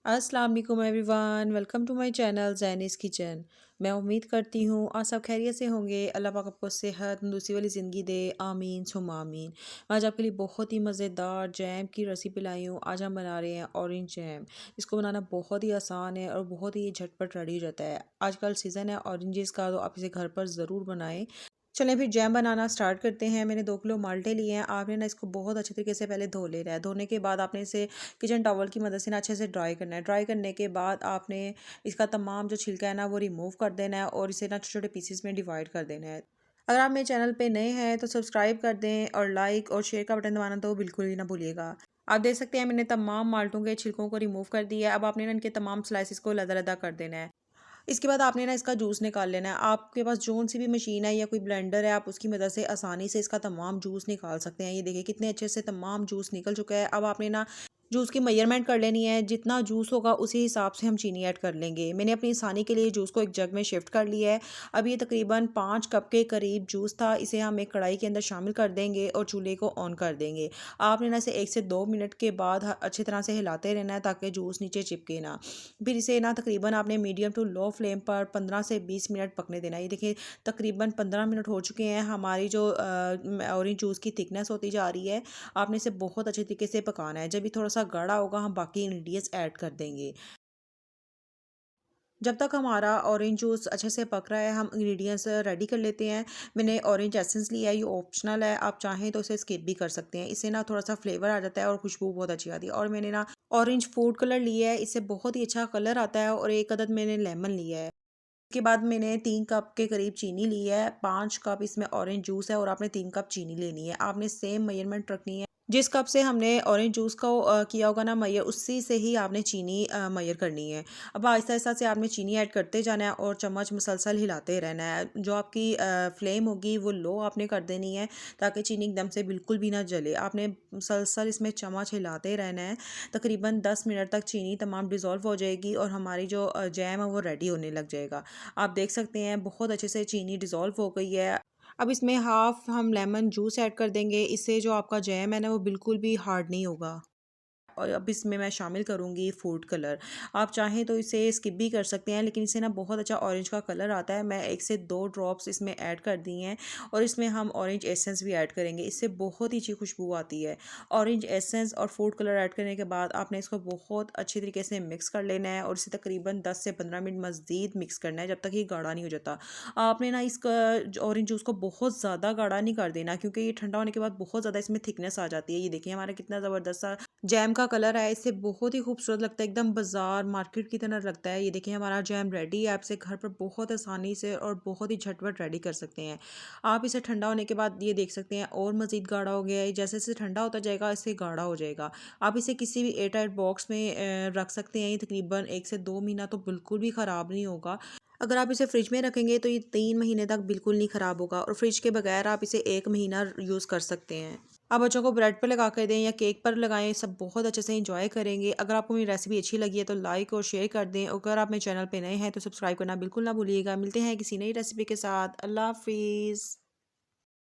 अस्सलाम वालेकुम everyone, welcome to my channel Janice kitchen. मैं उम्मीद करती हूँ आप सब खैरियत से होंगे। अल्लाह पाक आपको सेहत तंदुरुस्ती वाली ज़िंदगी दे, आमीन सुम आमीन। आज आपके लिए बहुत ही मज़ेदार जैम की रेसिपी लाई हूँ। आज हम बना रहे हैं ऑरेंज जैम। इसको बनाना बहुत ही आसान है और बहुत ही झटपट रेडी हो जाता है। आजकल सीज़न है ऑरेंजेस का, तो आप इसे घर पर ज़रूर बनाएं। चलें फिर जैम बनाना स्टार्ट करते हैं। मैंने 2 किलो माल्टे लिए हैं। आपने ना इसको बहुत अच्छे तरीके से पहले धो लेना है। धोने के बाद आपने इसे किचन टॉवल की मदद से ना अच्छे से ड्राई करना है। ड्राई करने के बाद आपने इसका तमाम जो छिलका है ना वो रिमूव कर देना है और इसे ना छोटे छोटे पीसेस में डिवाइड कर देना है। अगर आप मेरे चैनल पे नए हैं तो सब्सक्राइब कर दें और लाइक और शेयर का बटन दबाना तो बिल्कुल ही ना भूलिएगा। आप देख सकते हैं मैंने तमाम माल्टों के छिलकों को रिमूव कर दिया है। अब आपने ना इनके तमाम स्लाइसिस को लदा-लदा कर देना है। इसके बाद आपने ना इसका जूस निकाल लेना है। आपके पास जोन सी भी मशीन है या कोई ब्लेंडर है, आप उसकी मदद से आसानी से इसका तमाम जूस निकाल सकते हैं। ये देखिए कितने अच्छे से तमाम जूस निकल चुका है। अब आपने ना जूस की मेजरमेंट कर लेनी है। जितना जूस होगा उसी हिसाब से हम चीनी ऐड कर लेंगे। मैंने अपनी आसानी के लिए जूस को एक जग में शिफ्ट कर लिया है। अब ये तकरीबन 5 कप के करीब जूस था। इसे हम एक कढ़ाई के अंदर शामिल कर देंगे और चूल्हे को ऑन कर देंगे। आपने ना इसे 1 से 2 मिनट के बाद अच्छी तरह से हिलाते रहना है ताकि जूस नीचे चिपके ना। फिर इसे ना तकरीबन आपने मीडियम टू लो फ्लेम पर 15 से 20 मिनट पकने देना है। ये देखिए तकरीबन 15 मिनट हो चुके हैं। हमारी जो ऑरेंज जूस की थिकनेस होती जा रही है। आपने इसे बहुत अच्छे तरीके से पकाना है। जब ये थोड़ा सा गाढ़ा होगा हम बाकी इंग्रेडिएंट्स ऐड कर देंगे। जब तक हमारा ऑरेंज जूस अच्छे से पक रहा है हम इंग्रेडिएंट्स रेडी कर लेते हैं। मैंने ऑरेंज एसेंस लिया है, ये ऑप्शनल है, आप चाहें तो इसे स्किप भी कर सकते हैं। इससे ना थोड़ा सा फ्लेवर आ जाता है और खुशबू बहुत अच्छी आती है। और मैंने ना ऑरेंज फूड कलर लिया है, इससे बहुत ही अच्छा कलर आता है। और एक अदद मैंने लेमन लिया है। उसके बाद मैंने 3 कप के करीब चीनी ली है। 5 कप इसमें ऑरेंज जूस है और आपने 3 कप चीनी लेनी है। आपने सेम मेजरमेंट रखनी है। जिस कप से हमने ऑरेंज जूस को किया होगा ना मेजर, उसी से ही आपने चीनी मेजर करनी है। अब आहिस्ता-आहिस्ता से आपने चीनी ऐड करते जाना है और चम्मच मुसलसल हिलाते रहना है। जो आपकी फ्लेम होगी वो लो आपने कर देनी है ताकि चीनी एकदम से बिल्कुल भी ना जले। आपने मुसलसल इसमें चम्मच हिलाते रहना है। तकरीबन 10 मिनट तक चीनी तमाम डिज़ोल्व हो जाएगी और हमारी जो जैम है वो रेडी होने लग जाएगा। आप देख सकते हैं बहुत अच्छे से चीनी डिज़ोल्व हो गई है। अब इसमें हाफ़ हम लेमन जूस ऐड कर देंगे। इससे जो आपका जैम है ना वो बिल्कुल भी हार्ड नहीं होगा। और अब इसमें मैं शामिल करूँगी फूड कलर। आप चाहें तो इसे स्किप भी कर सकते हैं, लेकिन इससे ना बहुत अच्छा ऑरेंज का कलर आता है। मैं 1 से 2 ड्रॉप्स इसमें ऐड कर दी हैं और इसमें हम ऑरेंज एसेंस भी ऐड करेंगे। इससे बहुत ही अच्छी खुशबू आती है। ऑरेंज एसेंस और फूड कलर ऐड करने के बाद आपने इसको बहुत अच्छी तरीके से मिक्स कर लेना है और इसे तकरीबन 10 से 15 मिनट मज़ीद मिक्स करना है जब तक ये गाढ़ा नहीं हो जाता। आपने ना इसका ऑरेंज जूस को बहुत ज़्यादा गाढ़ा नहीं कर देना, क्योंकि ये ठंडा होने के बाद बहुत ज़्यादा इसमें थिकनेस आ जाती है। ये देखिए हमारा कितना ज़बरदस्त सा जैम का कलर है। इससे बहुत ही खूबसूरत लगता है, एकदम बाजार मार्केट की तरह लगता है। ये देखिए हमारा जैम रेडी है। आप इसे घर पर बहुत आसानी से और बहुत ही झटपट रेडी कर सकते हैं। आप इसे ठंडा होने के बाद ये देख सकते हैं और मज़ीद गाढ़ा हो गया है। जैसे जैसे ठंडा होता जाएगा इससे गाढ़ा हो जाएगा। आप इसे किसी भी एयर टाइट बॉक्स में रख सकते हैं। ये तकरीबन 1 से 2 महीना तो बिल्कुल भी ख़राब नहीं होगा। अगर आप इसे फ्रिज में रखेंगे तो ये 3 महीने तक बिल्कुल नहीं ख़राब होगा और फ्रिज के बगैर आप इसे 1 महीना यूज़ कर सकते हैं। आप बच्चों को ब्रेड पर लगा कर दें या केक पर लगाएं, सब बहुत अच्छे से एंजॉय करेंगे। अगर आपको मेरी रेसिपी अच्छी लगी है तो लाइक और शेयर कर दें। और अगर आप मेरे चैनल पे नए हैं तो सब्सक्राइब करना बिल्कुल ना भूलिएगा। मिलते हैं किसी नई रेसिपी के साथ। अल्लाह हाफिज़।